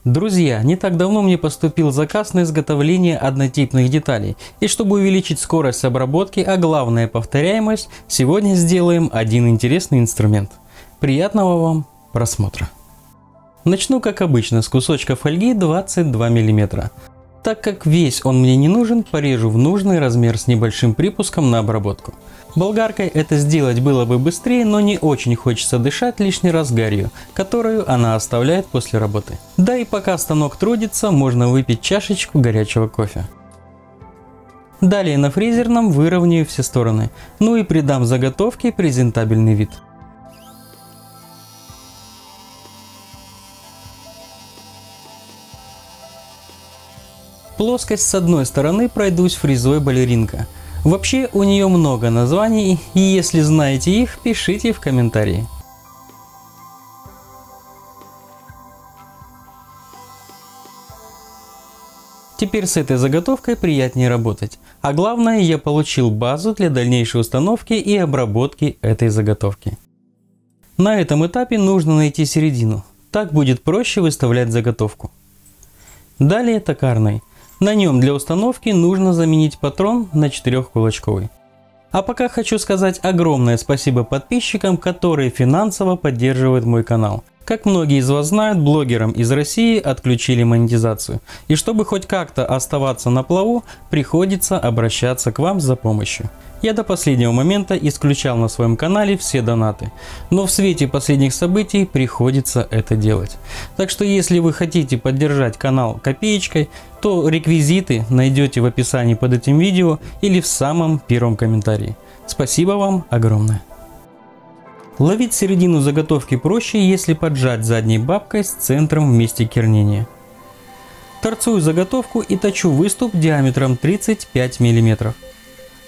Друзья, не так давно мне поступил заказ на изготовление однотипных деталей. И чтобы увеличить скорость обработки, а главное повторяемость, сегодня сделаем один интересный инструмент. Приятного вам просмотра. Начну как обычно с кусочка фольги 22 мм. Так как весь он мне не нужен, порежу в нужный размер с небольшим припуском на обработку. Болгаркой это сделать было бы быстрее, но не очень хочется дышать лишний раз гарью, которую она оставляет после работы. Да и пока станок трудится, можно выпить чашечку горячего кофе. Далее на фрезерном выровняю все стороны, ну и придам заготовке презентабельный вид. Плоскость с одной стороны пройдусь фрезой балеринка. Вообще у нее много названий, и если знаете их, пишите в комментарии. Теперь с этой заготовкой приятнее работать. А главное, я получил базу для дальнейшей установки и обработки этой заготовки. На этом этапе нужно найти середину. Так будет проще выставлять заготовку. Далее токарный. На нем для установки нужно заменить патрон на 4-кулачковый. А пока хочу сказать огромное спасибо подписчикам, которые финансово поддерживают мой канал. Как многие из вас знают, блогерам из России отключили монетизацию. И чтобы хоть как-то оставаться на плаву, приходится обращаться к вам за помощью. Я до последнего момента исключал на своем канале все донаты, но в свете последних событий приходится это делать. Так что если вы хотите поддержать канал копеечкой, то реквизиты найдете в описании под этим видео или в самом первом комментарии. Спасибо вам огромное. Ловить середину заготовки проще, если поджать задней бабкой с центром в месте кернения. Торцую заготовку и точу выступ диаметром 35 мм.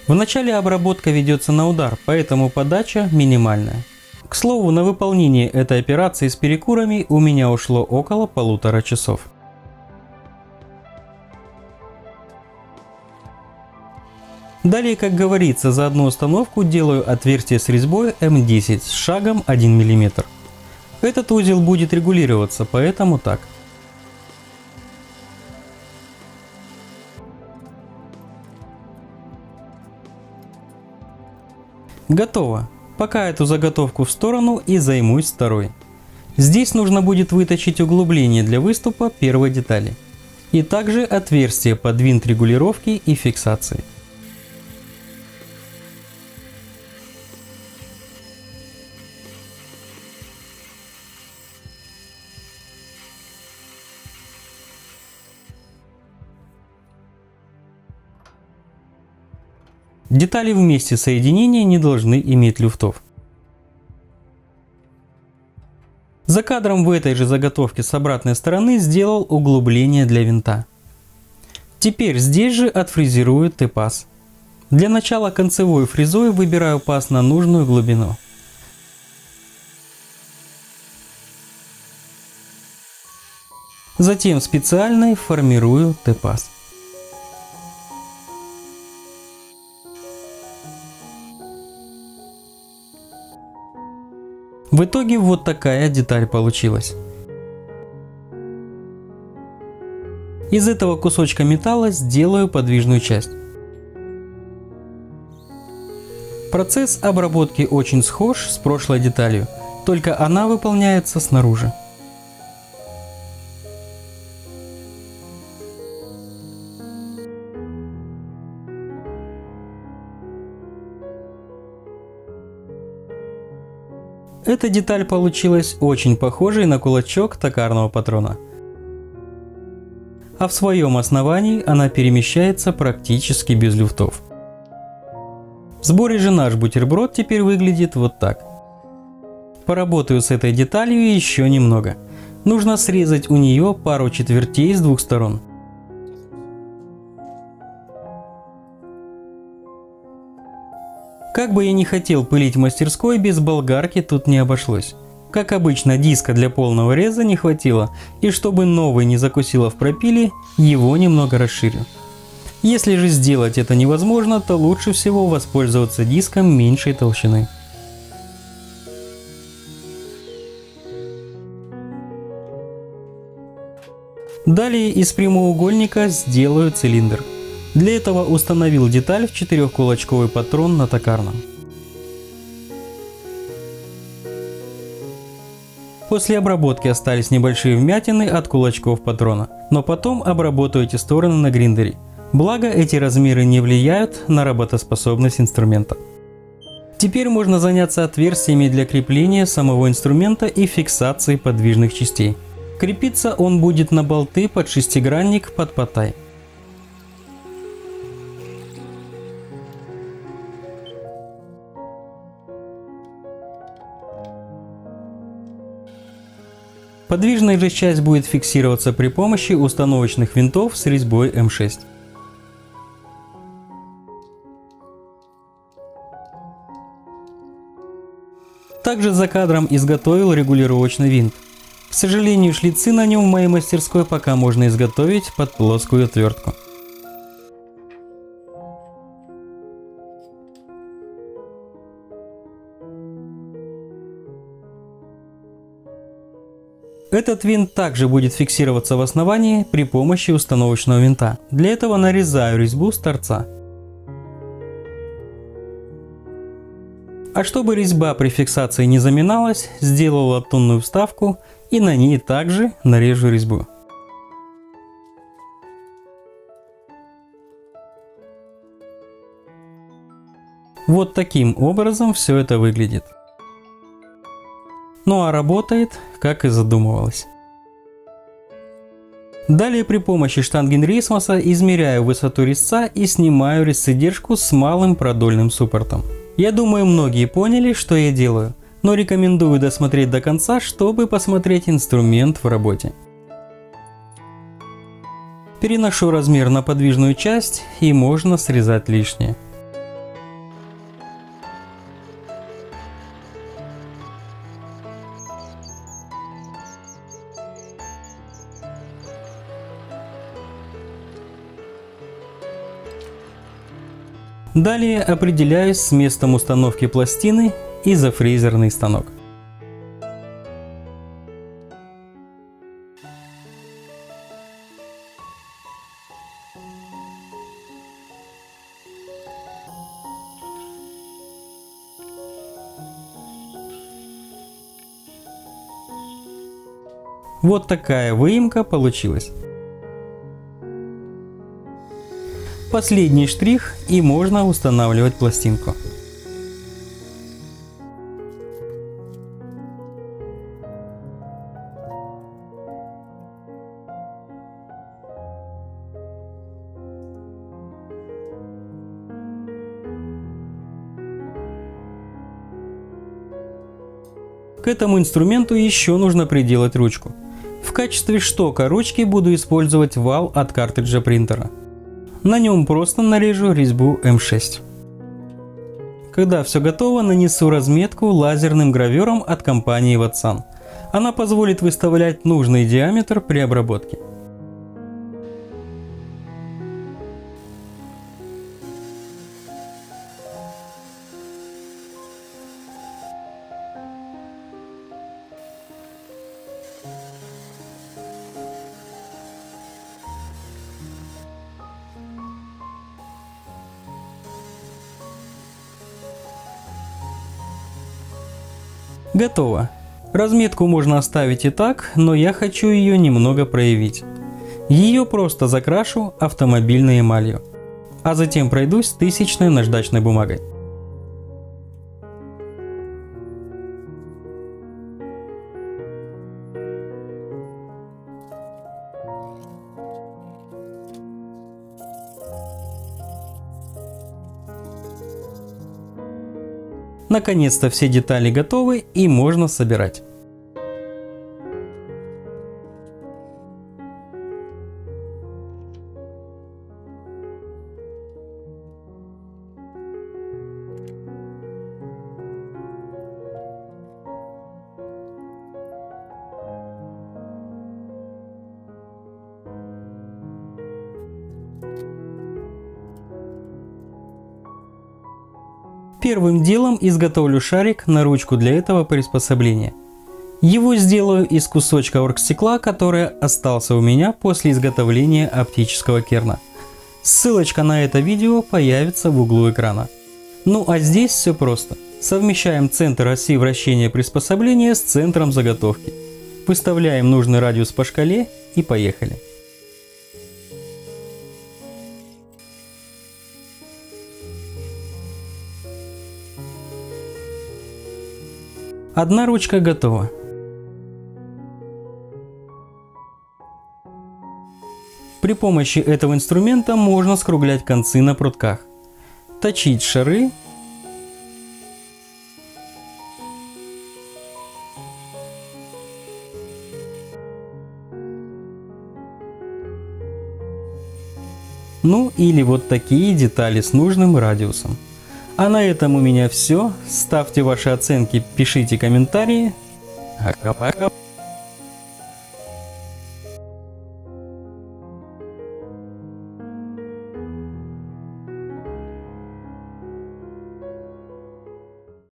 В начале обработка ведется на удар, поэтому подача минимальная. К слову, на выполнение этой операции с перекурами у меня ушло около 1,5 часов. Далее, как говорится, за одну установку делаю отверстие с резьбой М10 с шагом 1 мм. Этот узел будет регулироваться, поэтому так. Готово. Пока эту заготовку в сторону и займусь второй. Здесь нужно будет выточить углубление для выступа первой детали. И также отверстие под винт регулировки и фиксации. Детали в месте соединения не должны иметь люфтов. За кадром в этой же заготовке с обратной стороны сделал углубление для винта. Теперь здесь же отфрезерую Т-паз. Для начала концевой фрезой выбираю паз на нужную глубину. Затем специальной формирую Т-паз. В итоге вот такая деталь получилась. Из этого кусочка металла сделаю подвижную часть. Процесс обработки очень схож с прошлой деталью, только она выполняется снаружи. Эта деталь получилась очень похожей на кулачок токарного патрона. А в своем основании она перемещается практически без люфтов. В сборе же наш бутерброд теперь выглядит вот так. Поработаю с этой деталью еще немного. Нужно срезать у нее пару четвертей с двух сторон. Как бы я ни хотел пылить в мастерской, без болгарки тут не обошлось. Как обычно, диска для полного реза не хватило, и чтобы новый не закусило в пропиле, его немного расширю. Если же сделать это невозможно, то лучше всего воспользоваться диском меньшей толщины. Далее из прямоугольника сделаю цилиндр. Для этого установил деталь в 4-кулачковый патрон на токарном. После обработки остались небольшие вмятины от кулачков патрона, но потом обработаю эти стороны на гриндере. Благо эти размеры не влияют на работоспособность инструмента. Теперь можно заняться отверстиями для крепления самого инструмента и фиксации подвижных частей. Крепиться он будет на болты под шестигранник под потай. Подвижная же часть будет фиксироваться при помощи установочных винтов с резьбой М6. Также за кадром изготовил регулировочный винт. К сожалению, шлицы на нем в моей мастерской пока можно изготовить под плоскую отвертку. Этот винт также будет фиксироваться в основании при помощи установочного винта. Для этого нарезаю резьбу с торца. А чтобы резьба при фиксации не заминалась, сделал латунную вставку и на ней также нарежу резьбу. Вот таким образом все это выглядит. Ну а работает, как и задумывалось. Далее при помощи штангенрейсмоса измеряю высоту резца и снимаю резцедержку с малым продольным суппортом. Я думаю, многие поняли, что я делаю, но рекомендую досмотреть до конца, чтобы посмотреть инструмент в работе. Переношу размер на подвижную часть и можно срезать лишнее. Далее определяюсь с местом установки пластины и зафрезерный станок. Вот такая выемка получилась. Последний штрих и можно устанавливать пластинку. К этому инструменту еще нужно приделать ручку. В качестве штока ручки буду использовать вал от картриджа принтера. На нем просто нарежу резьбу М6. Когда все готово, нанесу разметку лазерным гравером от компании Watsan. Она позволит выставлять нужный диаметр при обработке. Готово. Разметку можно оставить и так, но я хочу ее немного проявить. Ее просто закрашу автомобильной эмалью, а затем пройдусь 1000-ной наждачной бумагой. Наконец-то все детали готовы и можно собирать. Первым делом изготовлю шарик на ручку для этого приспособления. Его сделаю из кусочка оргстекла, который остался у меня после изготовления оптического керна. Ссылочка на это видео появится в углу экрана. Ну а здесь все просто. Совмещаем центр оси вращения приспособления с центром заготовки. Выставляем нужный радиус по шкале и поехали. Одна ручка готова. При помощи этого инструмента можно скруглять концы на прутках, точить шары ну или вот такие детали с нужным радиусом. А на этом у меня все. Ставьте ваши оценки, пишите комментарии. Пока-пока.